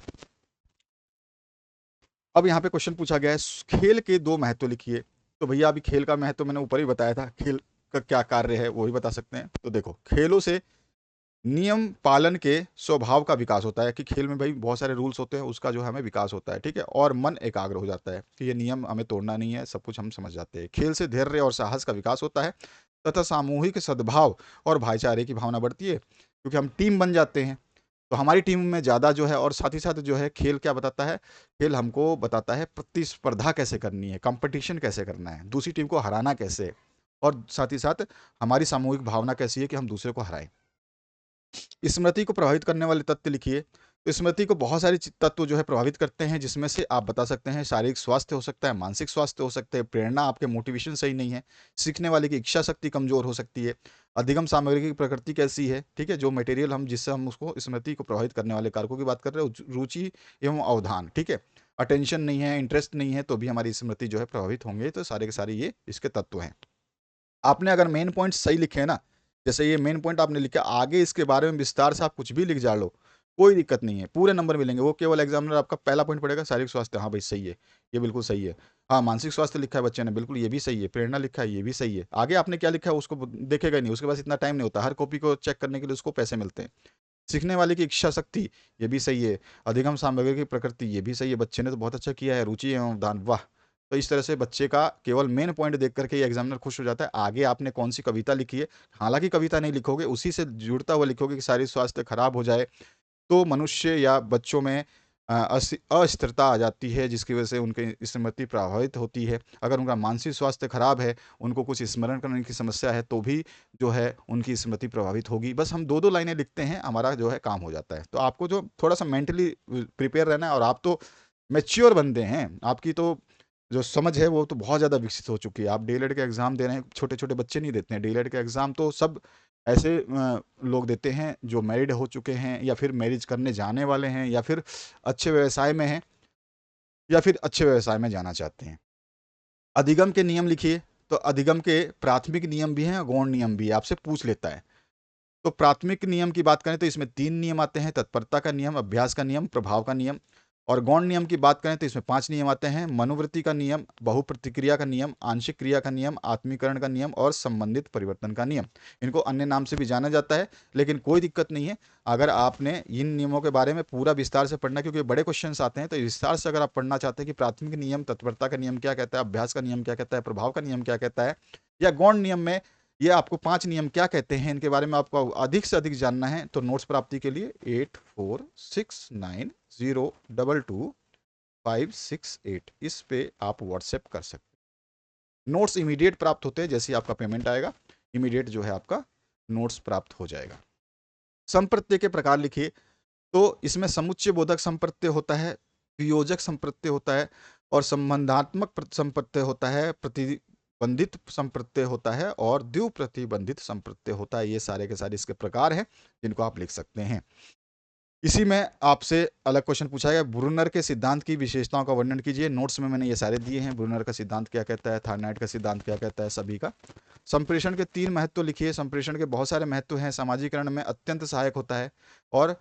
अब यहाँ पे क्वेश्चन पूछा गया है खेल के 2 महत्व लिखिए। तो भैया अभी खेल का महत्व मैंने ऊपर ही बताया था, खेल का क्या कार्य है वो भी बता सकते हैं। तो देखो, खेलों से नियम पालन के स्वभाव का विकास होता है, कि खेल में भाई बहुत सारे रूल्स होते हैं, उसका जो है हमें विकास होता है, ठीक है। और मन एकाग्र हो जाता है कि ये नियम हमें तोड़ना नहीं है, सब कुछ हम समझ जाते हैं। खेल से धैर्य और साहस का विकास होता है, तथा सामूहिक सद्भाव और भाईचारे की भावना बढ़ती है, क्योंकि हम टीम बन जाते हैं। तो हमारी टीम में ज़्यादा जो है, और साथ ही साथ जो है खेल क्या बताता है, खेल हमको बताता है प्रतिस्पर्धा कैसे करनी है, कंपटीशन कैसे करना है, दूसरी टीम को हराना कैसे है, और साथ ही साथ हमारी सामूहिक भावना कैसी है कि हम दूसरे को हराएं। स्मृति को प्रभावित करने वाले तत्व लिखिए। तो स्मृति को बहुत सारे तत्व जो है प्रभावित करते हैं, जिसमें से आप बता सकते हैं शारीरिक स्वास्थ्य हो सकता है, मानसिक स्वास्थ्य हो सकते हैं, प्रेरणा, आपके मोटिवेशन सही नहीं है, सीखने वाले की इच्छा शक्ति कमजोर हो सकती है, अधिगम सामग्री की प्रकृति कैसी है, ठीक है, जो मटेरियल हम जिससे हम उसको स्मृति को प्रभावित करने वाले कारकों की बात कर रहे हैं, रुचि एवं अवधान, ठीक है, अटेंशन नहीं है, इंटरेस्ट नहीं है, तो भी हमारी स्मृति जो है प्रभावित होंगे। तो सारे के सारे ये इसके तत्व हैं। आपने अगर मेन पॉइंट सही लिखे हैं ना, जैसे ये मेन पॉइंट आपने लिखा, आगे इसके बारे में विस्तार से आप कुछ भी लिख जा लो, कोई दिक्कत नहीं है, पूरे नंबर मिलेंगे। वो केवल एग्जामिनर आपका पहला पॉइंट पड़ेगा शारीरिक स्वास्थ्य, हाँ भाई सही है, ये बिल्कुल सही है। हाँ, मानसिक स्वास्थ्य लिखा है बच्चे ने, बिल्कुल ये भी सही है। प्रेरणा लिखा है, ये भी सही है। आगे आपने क्या लिखा है उसको देखेगा नहीं, उसके पास इतना टाइम नहीं होता, हर कॉपी को चेक करने के लिए उसको पैसे मिलते हैं। सीखने वाले की इच्छा शक्ति, ये भी सही है। अधिगम सामग्री की प्रकृति, ये भी सही है, बच्चे ने तो बहुत अच्छा किया है। रुचि एवं अवदान, वाह। तो इस तरह से बच्चे का केवल मेन पॉइंट देख करके ये एग्जामिनर खुश हो जाता है। आगे आपने कौन सी कविता लिखी है, हालांकि कविता नहीं लिखोगे, उसी से जुड़ता हुआ लिखोगे कि शारीरिक स्वास्थ्य खराब हो जाए तो मनुष्य या बच्चों में अस्थिरता आ जाती है, जिसकी वजह से उनकी स्मृति प्रभावित होती है। अगर उनका मानसिक स्वास्थ्य खराब है, उनको कुछ स्मरण करने की समस्या है, तो भी जो है उनकी स्मृति प्रभावित होगी। बस हम दो दो लाइनें लिखते हैं, हमारा जो है काम हो जाता है। तो आपको जो थोड़ा सा मेंटली प्रिपेयर रहना है, और आप तो मैच्योर बंदे हैं, आपकी तो जो समझ है वो तो बहुत ज़्यादा विकसित हो चुकी है। आप डीएलएड के एग्ज़ाम दे रहे हैं, छोटे छोटे बच्चे नहीं देते हैं डीएलएड के एग्ज़ाम, तो सब ऐसे लोग देते हैं जो मैरिड हो चुके हैं, या फिर मैरिज करने जाने वाले हैं, या फिर अच्छे व्यवसाय में हैं, या फिर अच्छे व्यवसाय में जाना चाहते हैं। अधिगम के नियम लिखिए। तो अधिगम के प्राथमिक नियम भी हैं और गौण नियम भी है, आपसे पूछ लेता है। तो प्राथमिक नियम की बात करें तो इसमें 3 नियम आते हैं, तत्परता का नियम, अभ्यास का नियम, प्रभाव का नियम। और गौण नियम की बात करें तो इसमें 5 नियम आते हैं, मनोवृत्ति का नियम, बहुप्रतिक्रिया का नियम, आंशिक क्रिया का नियम, आत्मीकरण का नियम और संबंधित परिवर्तन का नियम। इनको अन्य नाम से भी जाना जाता है, लेकिन कोई दिक्कत नहीं है अगर आपने इन नियमों के बारे में पूरा विस्तार से पढ़ना, क्योंकि बड़े क्वेश्चंस आते हैं। तो विस्तार से अगर आप पढ़ना चाहते हैं कि प्राथमिक नियम तत्परता का नियम क्या कहता है, अभ्यास का नियम क्या कहता है, प्रभाव का नियम क्या कहता है, या गौण नियम में ये आपको 5 नियम क्या कहते हैं, इनके बारे में आपको अधिक से अधिक जानना है, तो नोट्स प्राप्ति के लिए 8469022568 इस पे आप व्हाट्सएप कर सकते हैं। नोट्स इमीडिएट प्राप्त होते हैं, जैसे ही आपका पेमेंट आएगा इमीडिएट जो है आपका नोट्स प्राप्त हो जाएगा। संप्रत्यय के प्रकार लिखिए। तो इसमें समुच्चय बोधक संप्रत्यय होता है, वियोजक संप्रत्यय होता है, और संबंधात्मक संप्रत्यय होता है, प्रतिबंधित संप्रत्यय होता है, और द्वि प्रतिबंधित संप्रत्यय होता है। ये सारे के सारे इसके प्रकार हैं जिनको आप लिख सकते हैं। इसी में आपसे अलग क्वेश्चन पूछा गया, ब्रूनर के सिद्धांत की विशेषताओं का वर्णन कीजिए। नोट्स में मैंने ये सारे दिए हैं, ब्रूनर का सिद्धांत क्या कहता है, थार्नाइट का सिद्धांत क्या कहता है, सभी का। संप्रेषण के 3 महत्व लिखिए। संप्रेषण के बहुत सारे महत्व हैं, सामाजिकरण में अत्यंत सहायक होता है, और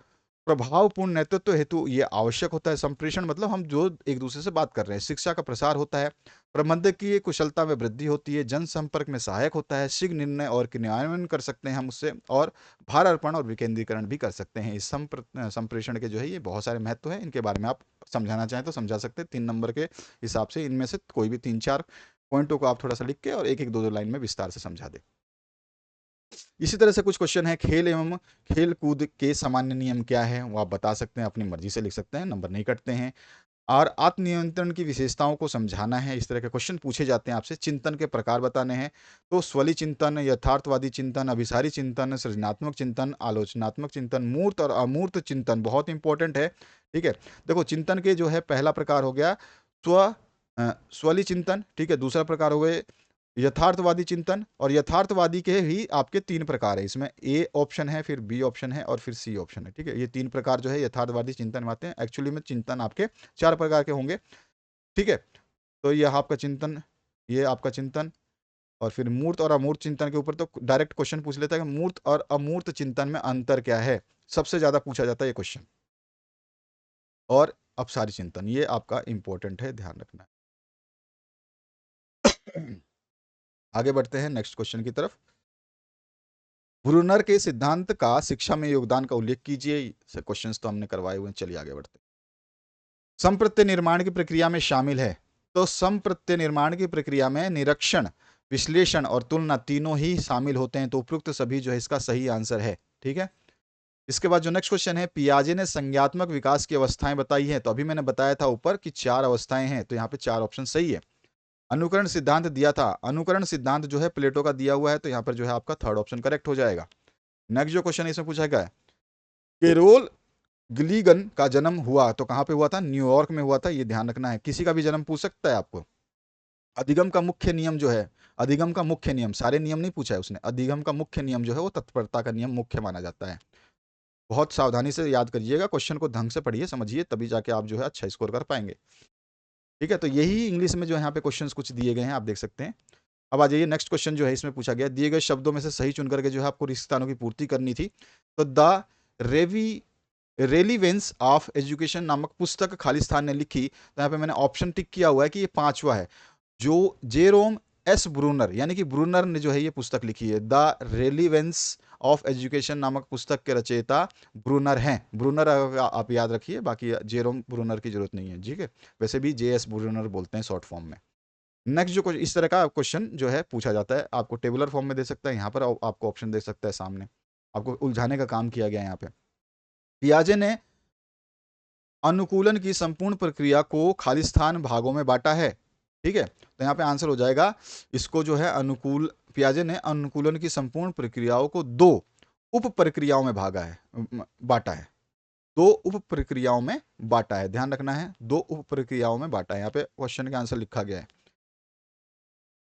प्रभावपूर्ण नेतृत्व हेतु ये आवश्यक होता है। संप्रेषण मतलब हम जो एक दूसरे से बात कर रहे हैं, शिक्षा का प्रसार होता है, प्रबंधकीय कुशलता में वृद्धि होती है, जनसंपर्क में सहायक होता है, शीघ्र निर्णय और क्रियान्वयन कर सकते हैं हम उससे, और भार अर्पण और विकेंद्रीकरण भी कर सकते हैं। इस संप्रेषण के जो है ये बहुत सारे महत्व हैं, इनके बारे में आप समझाना चाहें तो समझा सकते हैं 3 नंबर के हिसाब से। इनमें से कोई भी 3-4 पॉइंटों को आप थोड़ा सा लिख के और एक एक दो दो लाइन में विस्तार से समझा दें। इसी तरह से कुछ क्वेश्चन है, खेल एवं खेल कूद के सामान्य नियम क्या है, वो आप बता सकते हैं, अपनी मर्जी से लिख सकते हैं, नंबर नहीं कटते हैं। और आत्मनियंत्रण की विशेषताओं को समझाना है। इस तरह के क्वेश्चन पूछे जाते हैं आपसे। चिंतन के प्रकार बताने हैं। तो स्वली चिंतन, यथार्थवादी चिंतन, अभिसारी चिंतन, सृजनात्मक चिंतन, आलोचनात्मक चिंतन, मूर्त और अमूर्त चिंतन बहुत इंपॉर्टेंट है, ठीक है। देखो, चिंतन के जो है पहला प्रकार हो गया स्वली चिंतन, ठीक है। दूसरा प्रकार हो गए यथार्थवादी चिंतन, और यथार्थवादी के ही आपके 3 प्रकार है। इसमें ए ऑप्शन है, फिर बी ऑप्शन है, और फिर सी ऑप्शन है, ठीक है। ये 3 प्रकार जो है यथार्थवादी चिंतन में आते हैं। एक्चुअली में चिंतन आपके 4 प्रकार के होंगे, ठीक है। तो ये आपका चिंतन, ये आपका चिंतन, और फिर मूर्त और अमूर्त चिंतन के ऊपर तो डायरेक्ट क्वेश्चन पूछ लेता है कि मूर्त और अमूर्त चिंतन में अंतर क्या है, सबसे ज्यादा पूछा जाता है ये क्वेश्चन। और अपसारी चिंतन, ये आपका इंपॉर्टेंट है, ध्यान रखना है। आगे बढ़ते हैं नेक्स्ट क्वेश्चन की तरफ। ब्रूनर के सिद्धांत का शिक्षा में योगदान का उल्लेख कीजिए। क्वेश्चंस तो हमने करवाए हुए हैं, चलिए आगे बढ़ते हैं। संप्रत्यय निर्माण की प्रक्रिया में शामिल है। तो संप्रत्यय निर्माण की प्रक्रिया में निरीक्षण, विश्लेषण और तुलना तीनों ही शामिल होते हैं। तो उपयुक्त सभी जो है इसका सही आंसर है। ठीक है, इसके बाद जो नेक्स्ट क्वेश्चन है, पियाजे ने संज्ञात्मक विकास की अवस्थाएं बताई हैं। तो अभी मैंने बताया था ऊपर कि 4 अवस्थाएं हैं, तो यहाँ पे 4 ऑप्शन सही है। अनुकरण सिद्धांत दिया था, अनुकरण सिद्धांत जो है प्लेटो का दिया हुआ है, तो यहाँ पर जो है आपका थर्ड ऑप्शन करेक्ट हो जाएगा। नेक्स्ट जो क्वेश्चन इसमें पूछा गया है, केरोल ग्लीगन का जन्म हुआ तो कहाँ पे हुआ था? न्यूयॉर्क में हुआ था, ये ध्यान रखना है। किसी का भी जन्म पूछ सकता है आपको। अधिगम का मुख्य नियम जो है, अधिगम का मुख्य नियम, सारे नियम नहीं पूछा है उसने, अधिगम का मुख्य नियम जो है वो तत्परता का नियम मुख्य माना जाता है। बहुत सावधानी से याद करिएगा, क्वेश्चन को ढंग से पढ़िए, समझिए, तभी जाके आप जो है अच्छा स्कोर कर पाएंगे। ठीक है, तो यही इंग्लिश में जो यहाँ पे क्वेश्चंस कुछ दिए गए हैं, आप देख सकते हैं। अब आ जाइए नेक्स्ट क्वेश्चन जो है इसमें पूछा गया, दिए गए शब्दों में से सही चुन करके जो है आपको रिक्त स्थानों की पूर्ति करनी थी। तो द रेलिवेंस ऑफ एजुकेशन नामक पुस्तक खालिस्तान ने लिखी। तो यहाँ पे मैंने ऑप्शन टिक किया हुआ है कि ये 5वां है, जो जेरोम एस ब्रूनर, यानी कि ब्रूनर ने जो है ये पुस्तक लिखी है। द रेलिवेंस ऑफ एजुकेशन नामक पुस्तक के रचयिता ब्रूनर हैं। ब्रूनर आप याद रखिए, बाकी जेरोम ब्रूनर की जरूरत नहीं है। ठीक है, वैसे भी JS ब्रूनर बोलते हैं शॉर्ट फॉर्म में। नेक्स्ट जो इस तरह का क्वेश्चन जो है पूछा जाता है, आपको टेबुलर फॉर्म में दे सकता है, यहाँ पर आपको ऑप्शन दे सकता है सामने, आपको उलझाने का काम किया गया है यहाँ पे। पियाजे ने अनुकूलन की संपूर्ण प्रक्रिया को खालिस्तान भागों में बांटा है। ठीक है, तो यहाँ पे आंसर हो जाएगा, इसको जो है पियाजे ने अनुकूलन की संपूर्ण प्रक्रियाओं को 2 उप प्रक्रियाओं में बांटा है। 2 उप प्रक्रियाओं में बांटा है, ध्यान रखना है, 2 उप प्रक्रियाओं में बांटा है। यहाँ पे क्वेश्चन का आंसर लिखा गया है।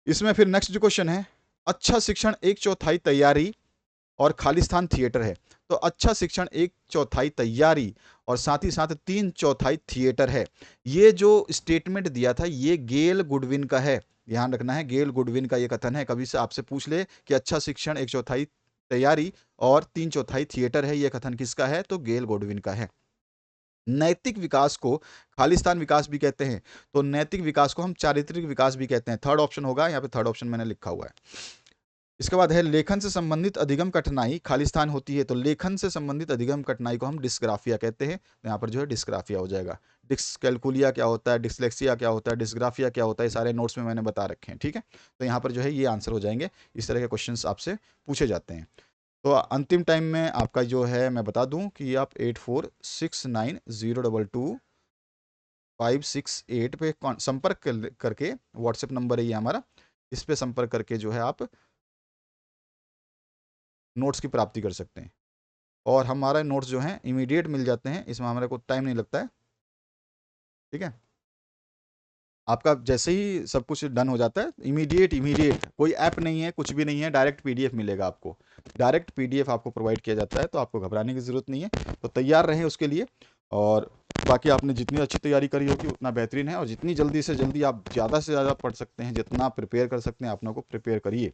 इसमें फिर नेक्स्ट जो क्वेश्चन है, अच्छा शिक्षण 1/4 तैयारी और खालिस्तान थिएटर है। तो अच्छा शिक्षण 1/4 तैयारी और साथ ही साथ 3/4 थिएटर है। ये जो स्टेटमेंट दिया था ये गेल गुडविन का है, ध्यान रखना है, गेल गुडविन का ये कथन है। कभी से आपसे पूछ ले कि अच्छा शिक्षण 1/4 तैयारी और 3/4 थिएटर है, ये कथन किसका है? तो गेल गुडविन का है। नैतिक विकास को खालिस्तान विकास भी कहते हैं, तो नैतिक विकास को हम चारित्रिक विकास भी कहते हैं। थर्ड ऑप्शन होगा, यहाँ पे थर्ड ऑप्शन मैंने लिखा हुआ है। इसके बाद है लेखन से संबंधित अधिगम कठिनाई खालिस्तान होती है। तो लेखन से संबंधित अधिगम कठिनाई को हम डिस्ग्राफिया कहते हैं, तो यहाँ पर जो है डिस्ग्राफिया हो जाएगा। डिस्कैल्कुलिया क्या होता है, डिस्लेक्सिया क्या होता है, डिस्ग्राफिया क्या होता है, सारे नोट्स में मैंने बता रखे हैं। ठीक है, तो यहाँ पर जो है ये आंसर हो जाएंगे। इस तरह के क्वेश्चन आपसे पूछे जाते हैं। तो अंतिम टाइम में आपका जो है मैं बता दूं कि आप 8469022568 पे संपर्क करके, व्हाट्सएप नंबर है ये हमारा, इस पे संपर्क करके जो है आप नोट्स की प्राप्ति कर सकते हैं। और हमारा नोट्स जो हैं इमीडिएट मिल जाते हैं, इसमें हमारे को टाइम नहीं लगता है। ठीक है, आपका जैसे ही सब कुछ डन हो जाता है, इमीडिएट, कोई ऐप नहीं है, कुछ भी नहीं है, डायरेक्ट PDF मिलेगा आपको, डायरेक्ट PDF आपको प्रोवाइड किया जाता है। तो आपको घबराने की ज़रूरत नहीं है, तो तैयार रहें उसके लिए। और बाकी आपने जितनी अच्छी तैयारी करी होगी उतना बेहतरीन है, और जितनी जल्दी से जल्दी आप ज़्यादा से ज़्यादा पढ़ सकते हैं, जितना प्रिपेयर कर सकते हैं अपने को प्रिपेयर करिए।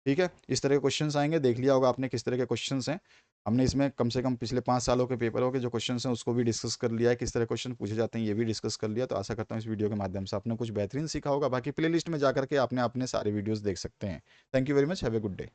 ठीक है, इस तरह के क्वेश्चंस आएंगे, देख लिया होगा आपने किस तरह के क्वेश्चंस हैं। हमने इसमें कम से कम पिछले 5 सालों के पेपरों के जो क्वेश्चंस हैं उसको भी डिस्कस कर लिया है, किस तरह क्वेश्चन पूछे जाते हैं ये भी डिस्कस कर लिया। तो आशा करता हूँ इस वीडियो के माध्यम से आपने कुछ बेहतरीन सीखा होगा। बाकी प्लेलिस्ट में जाकर के आपने अपने सारे वीडियोस देख सकते हैं। Thank you very much, have a good day.